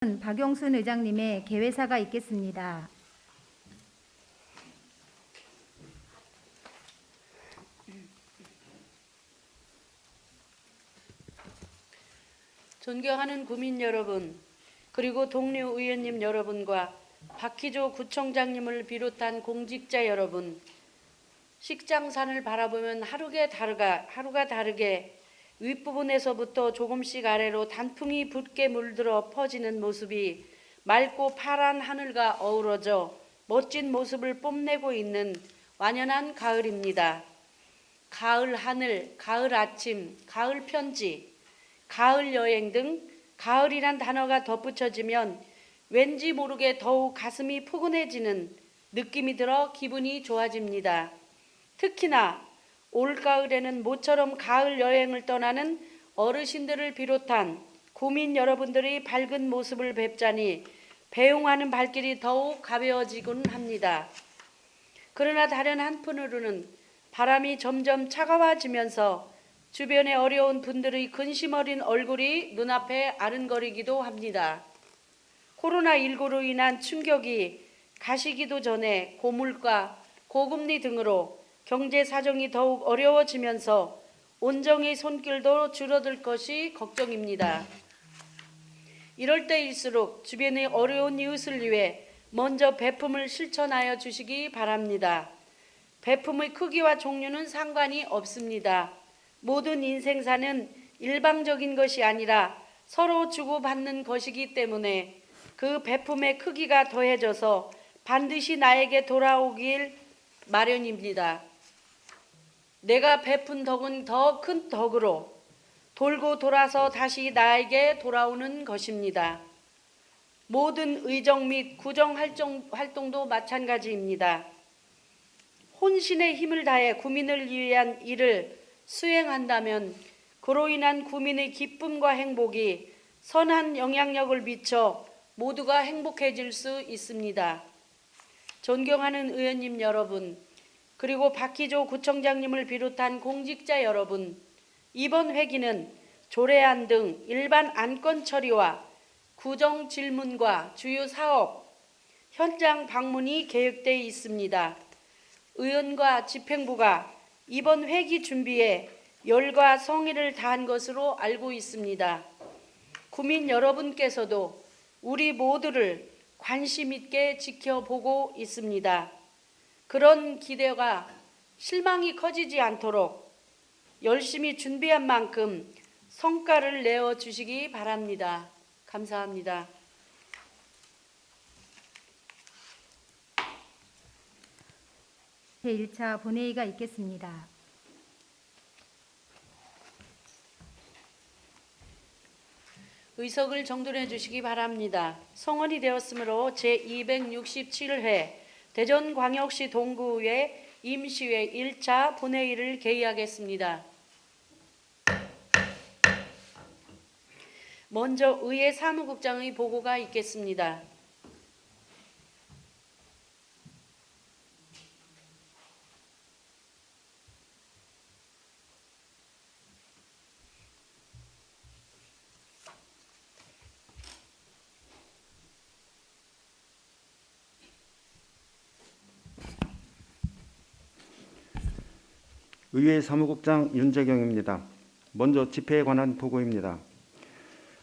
박용순 의장님의 개회사가 있겠습니다. 존경하는 구민 여러분, 그리고 동료 의원님 여러분과 박희조 구청장님을 비롯한 공직자 여러분, 식장산을 바라보면 하루가 다르게 윗부분에서부터 조금씩 아래로 단풍이 붉게 물들어 퍼지는 모습이 맑고 파란 하늘과 어우러져 멋진 모습을 뽐내고 있는 완연한 가을입니다. 가을 하늘, 가을 아침, 가을 편지, 가을 여행 등 가을이란 단어가 덧붙여지면 왠지 모르게 더욱 가슴이 포근해지는 느낌이 들어 기분이 좋아집니다. 특히나 올가을에는 모처럼 가을 여행을 떠나는 어르신들을 비롯한 구민 여러분들의 밝은 모습을 뵙자니 배웅하는 발길이 더욱 가벼워지곤 합니다. 그러나 다른 한편으로는 바람이 점점 차가워지면서 주변의 어려운 분들의 근심 어린 얼굴이 눈앞에 아른거리기도 합니다. 코로나19로 인한 충격이 가시기도 전에 고물가, 고금리 등으로 경제 사정이 더욱 어려워지면서 온정의 손길도 줄어들 것이 걱정입니다. 이럴 때일수록 주변의 어려운 이웃을 위해 먼저 베품을 실천하여 주시기 바랍니다. 베품의 크기와 종류는 상관이 없습니다. 모든 인생사는 일방적인 것이 아니라 서로 주고받는 것이기 때문에 그 베품의 크기가 더해져서 반드시 나에게 돌아오길 마련입니다. 내가 베푼 덕은 더 큰 덕으로 돌고 돌아서 다시 나에게 돌아오는 것입니다. 모든 의정 및 구정 활동도 마찬가지입니다. 혼신의 힘을 다해 구민을 위한 일을 수행한다면 그로 인한 구민의 기쁨과 행복이 선한 영향력을 미쳐 모두가 행복해질 수 있습니다. 존경하는 의원님 여러분, 그리고 박희조 구청장님을 비롯한 공직자 여러분, 이번 회기는 조례안 등 일반 안건 처리와 구정 질문과 주요 사업, 현장 방문이 계획되어 있습니다. 의원과 집행부가 이번 회기 준비에 열과 성의를 다한 것으로 알고 있습니다. 구민 여러분께서도 우리 모두를 관심 있게 지켜보고 있습니다. 그런 기대가 실망이 커지지 않도록 열심히 준비한 만큼 성과를 내어 주시기 바랍니다. 감사합니다. 제1차 본회의가 있겠습니다. 의석을 정돈해 주시기 바랍니다. 성원이 되었으므로 제267회 대전광역시 동구의회 임시회 1차 본회의를 개의하겠습니다. 먼저 의회 사무국장의 보고가 있겠습니다. 의회 사무국장 윤재경입니다. 먼저 집회에 관한 보고입니다.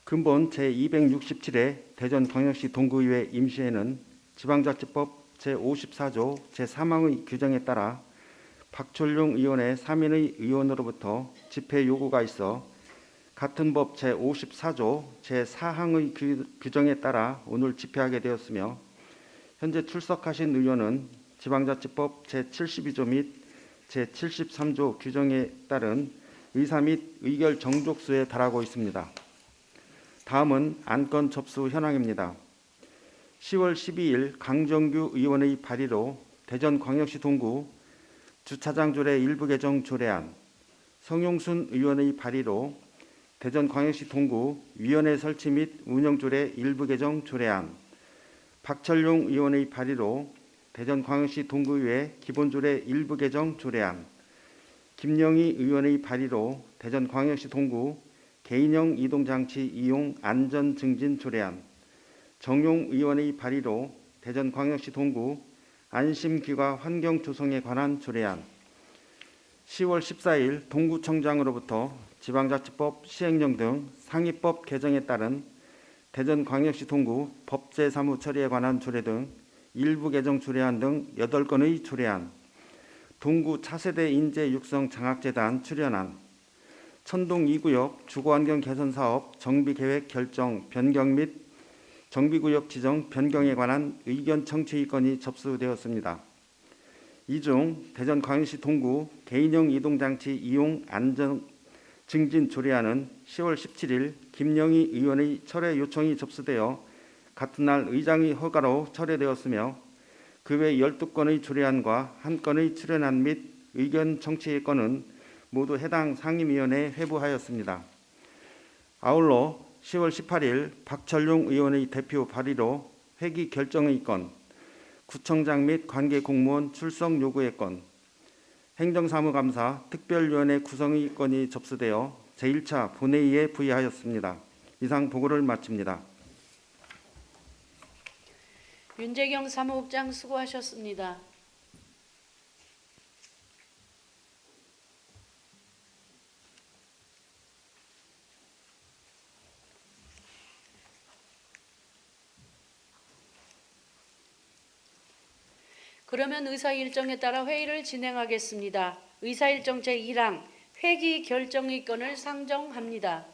근본 제267회 대전광역시 동구의회 임시회는 지방자치법 제54조 제3항의 규정에 따라 박철룡 의원의 3인의 의원으로부터 집회 요구가 있어 같은 법 제54조 제4항의 규정에 따라 오늘 집회하게 되었으며 현재 출석하신 의원은 지방자치법 제72조 및 제73조 규정에 따른 의사 및 의결 정족수에 달하고 있습니다. 다음은 안건 접수 현황입니다. 10월 12일 강정규 의원의 발의로 대전광역시 동구 주차장 조례 일부 개정 조례안, 성용순 의원의 발의로 대전광역시 동구 위원회 설치 및 운영 조례 일부 개정 조례안, 박철룡 의원의 발의로 대전광역시 동구의회 기본조례 일부 개정 조례안, 김영희 의원의 발의로 대전광역시 동구 개인형 이동장치 이용 안전증진 조례안, 정용 의원의 발의로 대전광역시 동구 안심귀가 환경 조성에 관한 조례안, 10월 14일 동구청장으로부터 지방자치법 시행령 등 상위법 개정에 따른 대전광역시 동구 법제사무 처리에 관한 조례 등 일부 개정 조례안 등 8건의 조례안, 동구 차세대 인재 육성 장학재단 출연안, 천동 2구역 주거환경 개선 사업 정비계획 결정 변경 및 정비구역 지정 변경에 관한 의견 청취의 건이 접수되었습니다. 이 중 대전광역시 동구 개인형 이동장치 이용 안전 증진 조례안은 10월 17일 김영희 의원의 철회 요청이 접수되어 같은 날 의장의 허가로 철회되었으며 그 외 12건의 조례안과 1건의 출연안 및 의견 청취의 건은 모두 해당 상임위원회에 회부하였습니다. 아울러 10월 18일 박철용 의원의 대표 발의로 회기 결정의 건, 구청장 및 관계 공무원 출석 요구의 건, 행정사무감사 특별위원회 구성의 건이 접수되어 제1차 본회의에 부의하였습니다. 이상 보고를 마칩니다. 윤재경 사무국장 수고하셨습니다. 그러면 의사일정에 따라 회의를 진행하겠습니다. 의사일정 제1항 회기 결정의 건을 상정합니다.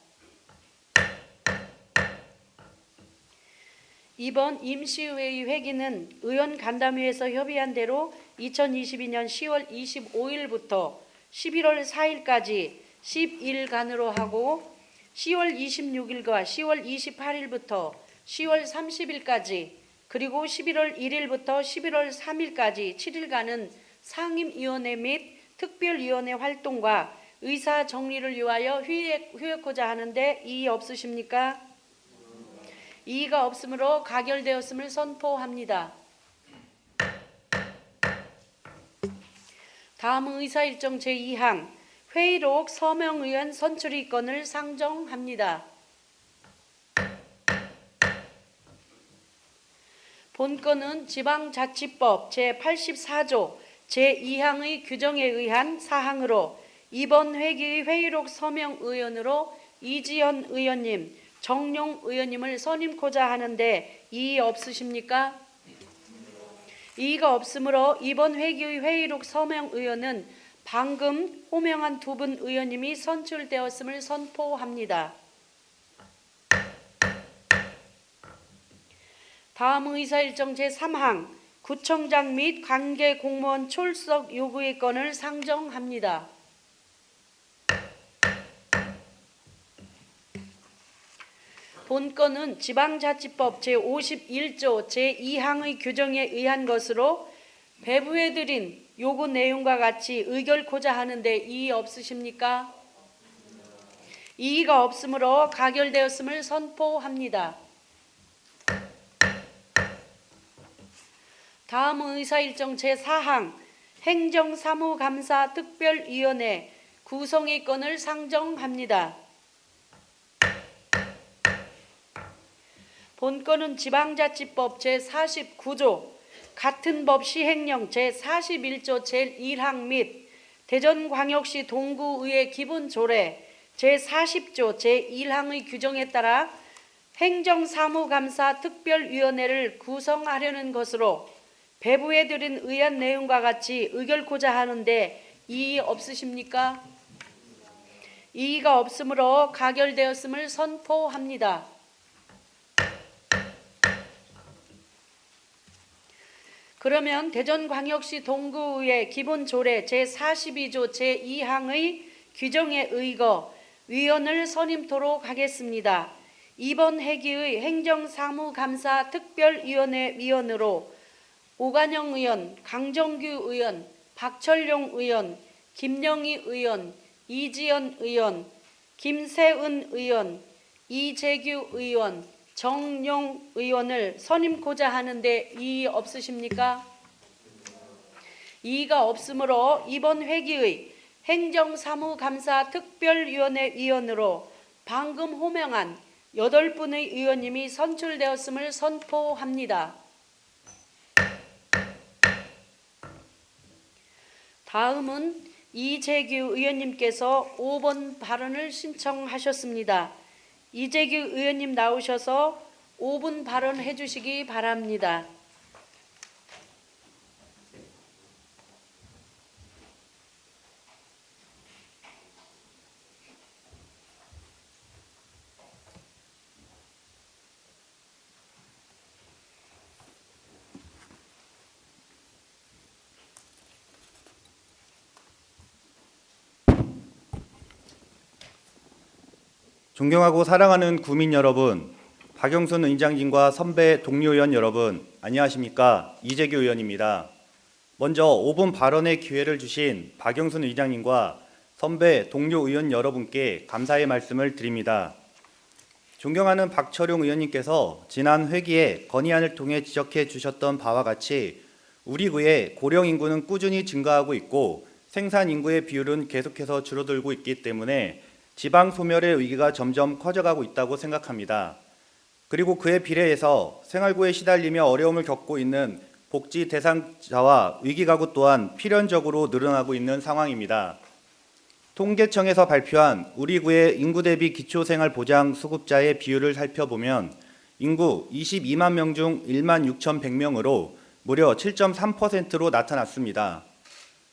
이번 임시회의 회기는 의원 간담회에서 협의한 대로 2022년 10월 25일부터 11월 4일까지 10일간으로 하고 10월 26일과 10월 28일부터 10월 30일까지 그리고 11월 1일부터 11월 3일까지 7일간은 상임위원회 및 특별위원회 활동과 의사 정리를 위하여 휴회코자 하는데 이의 없으십니까? 이의가 없으므로 가결되었음을 선포합니다. 다음 의사일정 제2항 회의록 서명의원 선출의 건을 상정합니다. 본건은 지방자치법 제84조 제2항의 규정에 의한 사항으로 이번 회기의 회의록 서명의원으로 이지연 의원님, 정용 의원님을 선임코자 하는데 이의 없으십니까? 이의가 없으므로 이번 회기의 회의록 서명의원은 방금 호명한 두 분 의원님이 선출되었음을 선포합니다. 다음 의사일정 제3항 구청장 및 관계 공무원 출석 요구의 건을 상정합니다. 본건은 지방자치법 제51조 제2항의 규정에 의한 것으로 배부해드린 요구 내용과 같이 의결코자 하는데 이의 없으십니까? 이의가 없으므로 가결되었음을 선포합니다. 다음 의사일정 제4항 행정사무감사 특별위원회 구성의 건을 상정합니다. 본건은 지방자치법 제49조 같은 법 시행령 제41조 제1항 및 대전광역시 동구의회 기본조례 제40조 제1항의 규정에 따라 행정사무감사 특별위원회를 구성하려는 것으로 배부해드린 의안 내용과 같이 의결코자 하는데 이의 없으십니까? 이의가 없으므로 가결되었음을 선포합니다. 그러면 대전광역시 동구의회 기본조례 제42조 제2항의 규정에 의거 위원을 선임토록 하겠습니다. 이번 회기의 행정사무감사 특별위원회 위원으로 오관영 의원, 강정규 의원, 박철용 의원, 김영희 의원, 이지연 의원, 김세은 의원, 이재규 의원, 정용 의원을 선임코자 하는데 이의 없으십니까? 이의가 없으므로 이번 회기의 행정사무감사 특별위원회 위원으로 방금 호명한 8분의 의원님이 선출되었음을 선포합니다. 다음은 이재규 의원님께서 5번 발언을 신청하셨습니다. 이재규 의원님 나오셔서 5분 발언해 주시기 바랍니다. 존경하고 사랑하는 구민 여러분, 박영순 의장님과 선배 동료 의원 여러분, 안녕하십니까? 이재규 의원입니다. 먼저 5분 발언의 기회를 주신 박영순 의장님과 선배 동료 의원 여러분께 감사의 말씀을 드립니다. 존경하는 박철용 의원님께서 지난 회기에 건의안을 통해 지적해 주셨던 바와 같이 우리 구의 고령 인구는 꾸준히 증가하고 있고 생산 인구의 비율은 계속해서 줄어들고 있기 때문에 지방 소멸의 위기가 점점 커져가고 있다고 생각합니다. 그리고 그에 비례해서 생활고에 시달리며 어려움을 겪고 있는 복지 대상자와 위기가구 또한 필연적으로 늘어나고 있는 상황입니다. 통계청에서 발표한 우리 구의 인구 대비 기초생활보장 수급자의 비율을 살펴보면 인구 22만 명 중 1만 6,100명으로 무려 7.3%로 나타났습니다.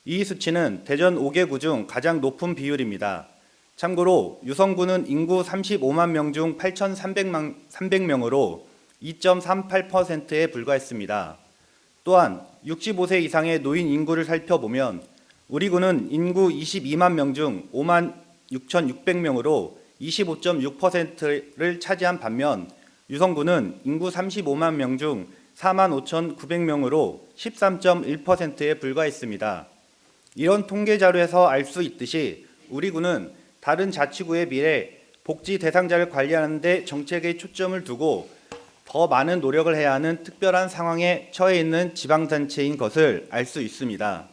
이 수치는 대전 5개구 중 가장 높은 비율입니다. 참고로 유성구는 인구 35만 명 중 8,300명으로 2.38%에 불과했습니다. 또한 65세 이상의 노인 인구를 살펴보면 우리 구는 인구 22만 명 중 5만 6,600명으로 25.6%를 차지한 반면 유성구는 인구 35만 명 중 4만 5,900명으로 13.1%에 불과했습니다. 이런 통계 자료에서 알 수 있듯이 우리 구는 다른 자치구에 비해 복지 대상자를 관리하는 데 정책의 초점을 두고 더 많은 노력을 해야 하는 특별한 상황에 처해 있는 지방단체인 것을 알 수 있습니다.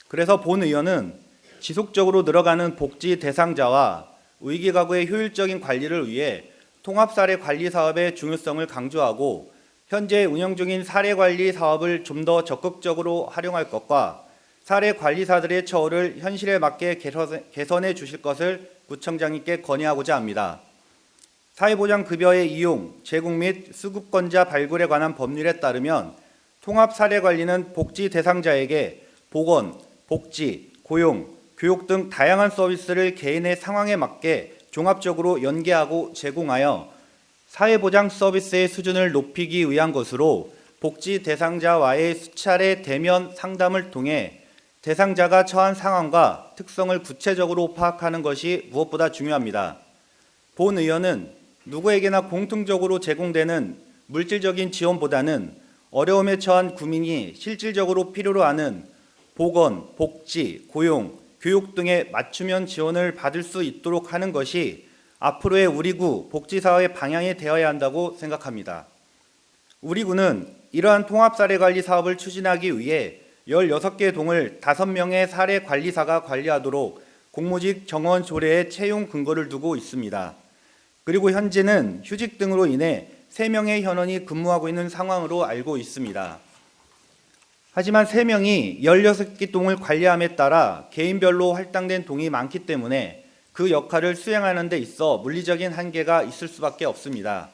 그래서 본 의원은 지속적으로 늘어가는 복지 대상자와 위기가구의 효율적인 관리를 위해 통합사례관리사업의 중요성을 강조하고 현재 운영 중인 사례관리 사업을 좀 더 적극적으로 활용할 것과 사례관리사들의 처우를 현실에 맞게 개선해 주실 것을 구청장님께 건의하고자 합니다. 사회보장급여의 이용, 제공 및 수급권자 발굴에 관한 법률에 따르면 통합사례관리는 복지 대상자에게 보건, 복지, 고용, 교육 등 다양한 서비스를 개인의 상황에 맞게 종합적으로 연계하고 제공하여 사회보장 서비스의 수준을 높이기 위한 것으로 복지 대상자와의 수차례 대면 상담을 통해 대상자가 처한 상황과 특성을 구체적으로 파악하는 것이 무엇보다 중요합니다. 본 의원은 누구에게나 공통적으로 제공되는 물질적인 지원보다는 어려움에 처한 구민이 실질적으로 필요로 하는 보건, 복지, 고용, 교육 등의 맞춤형 지원을 받을 수 있도록 하는 것이 앞으로의 우리 구 복지사업의 방향이 되어야 한다고 생각합니다. 우리 구는 이러한 통합사례관리 사업을 추진하기 위해 16개 동을 5명의 사례관리사가 관리하도록 공무직 정원 조례에 채용 근거를 두고 있습니다. 그리고 현재는 휴직 등으로 인해 3명의 현원이 근무하고 있는 상황으로 알고 있습니다. 하지만 3명이 16개 동을 관리함에 따라 개인별로 할당된 동이 많기 때문에 그 역할을 수행하는 데 있어 물리적인 한계가 있을 수밖에 없습니다.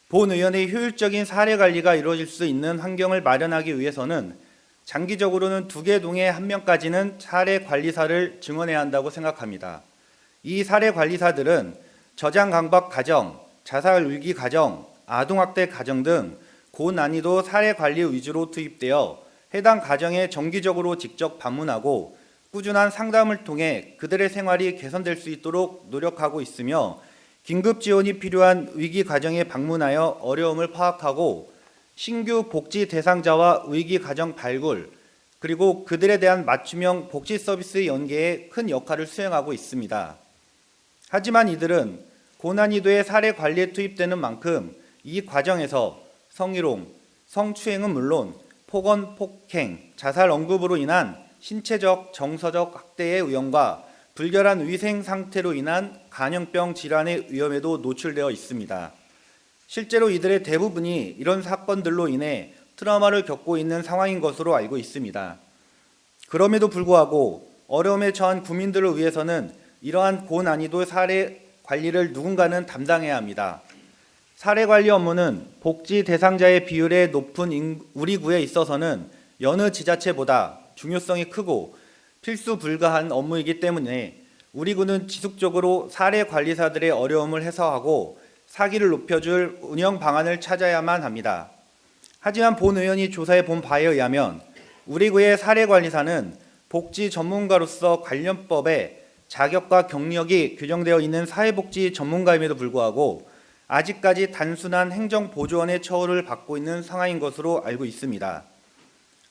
본 의원의 효율적인 사례관리가 이루어질 수 있는 환경을 마련하기 위해서는 장기적으로는 2개 동에 1명까지는 사례관리사를 증원해야 한다고 생각합니다. 이 사례관리사들은 저장강박 가정, 자살위기 가정, 아동학대 가정 등 고난이도 사례관리 위주로 투입되어 해당 가정에 정기적으로 직접 방문하고 꾸준한 상담을 통해 그들의 생활이 개선될 수 있도록 노력하고 있으며 긴급 지원이 필요한 위기 가정에 방문하여 어려움을 파악하고 신규 복지 대상자와 위기 가정 발굴, 그리고 그들에 대한 맞춤형 복지 서비스 연계에 큰 역할을 수행하고 있습니다. 하지만 이들은 고난이도의 사례 관리에 투입되는 만큼 이 과정에서 성희롱, 성추행은 물론 폭언, 폭행, 자살 언급으로 인한 신체적, 정서적 학대의 위험과 불결한 위생 상태로 인한 간염병 질환의 위험에도 노출되어 있습니다. 실제로 이들의 대부분이 이런 사건들로 인해 트라우마를 겪고 있는 상황인 것으로 알고 있습니다. 그럼에도 불구하고 어려움에 처한 국민들을 위해서는 이러한 고난이도 사례 관리를 누군가는 담당해야 합니다. 사례 관리 업무는 복지 대상자의 비율의 높은 우리 구에 있어서는 여느 지자체보다 중요성이 크고 필수 불가한 업무이기 때문에 우리 구는 지속적으로 사례 관리사들의 어려움을 해소하고 사기를 높여줄 운영 방안을 찾아야만 합니다. 하지만 본 의원이 조사해 본 바에 의하면 우리 구의 사례 관리사는 복지 전문가로서 관련법에 자격과 경력이 규정되어 있는 사회복지 전문가임에도 불구하고 아직까지 단순한 행정보조원의 처우를 받고 있는 상황인 것으로 알고 있습니다.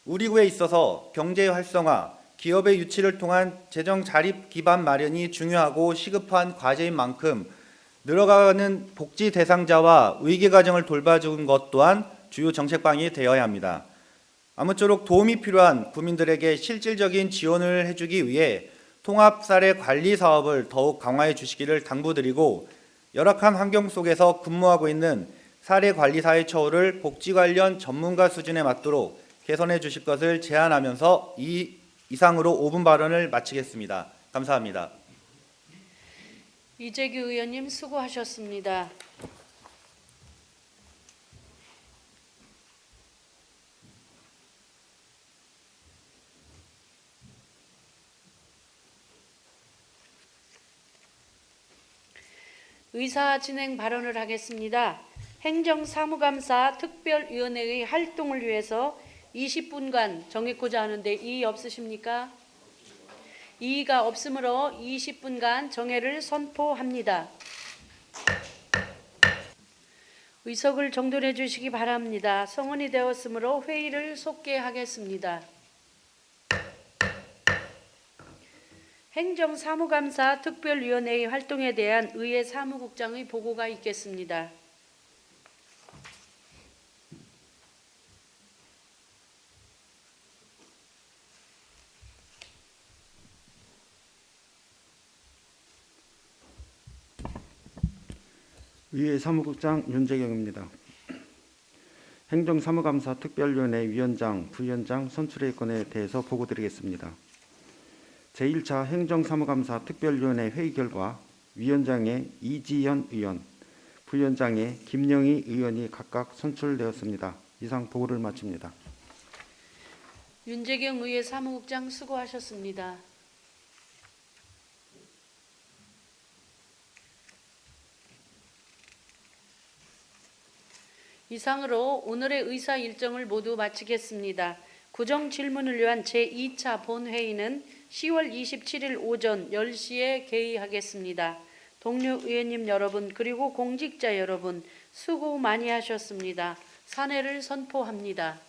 우리 구에 있어서 경제 활성화, 기업의 유치를 통한 재정 자립 기반 마련이 중요하고 시급한 과제인 만큼 늘어가는 복지 대상자와 위기 가정을 돌봐주는 것 또한 주요 정책방이 되어야 합니다. 아무쪼록 도움이 필요한 국민들에게 실질적인 지원을 해주기 위해 통합사례 관리 사업을 더욱 강화해 주시기를 당부드리고 열악한 환경 속에서 근무하고 있는 사례 관리사의 처우를 복지 관련 전문가 수준에 맞도록 개선해 주실 것을 제안하면서 이상으로 5분 발언을 마치겠습니다. 감사합니다. 이재규 의원님 수고하셨습니다. 의사 진행 발언을 하겠습니다. 행정사무감사 특별위원회의 활동을 위해서 20분간 정했고자 하는데 이의 없으십니까? 이의가 없으므로 20분간 정회를 선포합니다. 의석을 정돈해 주시기 바랍니다. 성원이 되었으므로 회의를 속개하겠습니다. 행정사무감사 특별위원회의 활동에 대한 의회 사무국장의 보고가 있겠습니다. 의회 사무국장 윤재경입니다. 행정사무감사 특별위원회 위원장, 부위원장 선출의 건에 대해서 보고드리겠습니다. 제1차 행정사무감사 특별위원회 회의 결과 위원장의 이지연 의원, 부위원장의 김영희 의원이 각각 선출되었습니다. 이상 보고를 마칩니다. 윤재경 의회 사무국장 수고하셨습니다. 이상으로 오늘의 의사 일정을 모두 마치겠습니다. 구정 질문을 위한 제2차 본회의는 10월 27일 오전 10시에 개의하겠습니다. 동료 의원님 여러분 그리고 공직자 여러분 수고 많이 하셨습니다. 산회를 선포합니다.